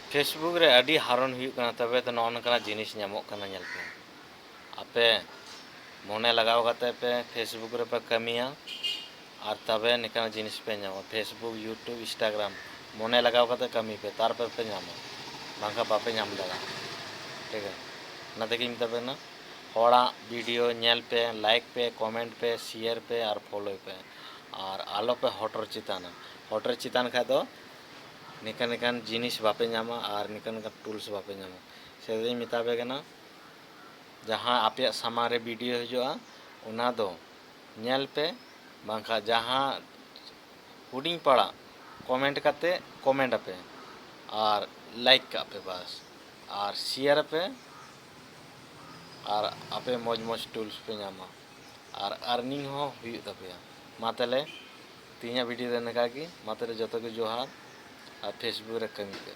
Facebook रे अड़ी हारन हुई कना तबे तो नौनकना जिनिस ᱧᱟᱢᱚᱜ ᱠᱟᱱᱟ ᱧᱮᱞ पे आपे मोने लगाव कते पे फेसबुक रे पे कमिया और तबे निकना जिनिस पे ᱧᱟᱢᱚᱜ फेसबुक यूट्यूब इंस्टाग्राम मोने लगाव कते कमी पे तार पे ᱧᱟᱢᱚᱜ बांका बापे ᱧᱟᱢ दाड़ा ठीक है ना देखिन तबे ना होड़ा वीडियो ᱧᱮल पे लाइक पे कमेंट पे शेयर पे और फॉलो पे और आलो पे हॉटर चितान खा दो निकन निकन जिनिस बापे ᱧᱟᱢᱟ और निकन निकन टूल्स बापे ᱧᱟᱢᱟ से मिताबे कना जहाँ आपे सामारे वीडियो हजोआ उना दो ᱧᱮल पे बांका जहाँ हुडिंग पड़ा कमेंट करते कमेंट पे और लाइक का पे बस और शेयर पे और आपे मौज मौज टूल्स पे ᱧᱟᱢᱟ और अर्निंग हो हुई तपे मा तले तीना वीडियो देने का कि मा तले जतो के जोहार और फेसबुक रे कमी पे।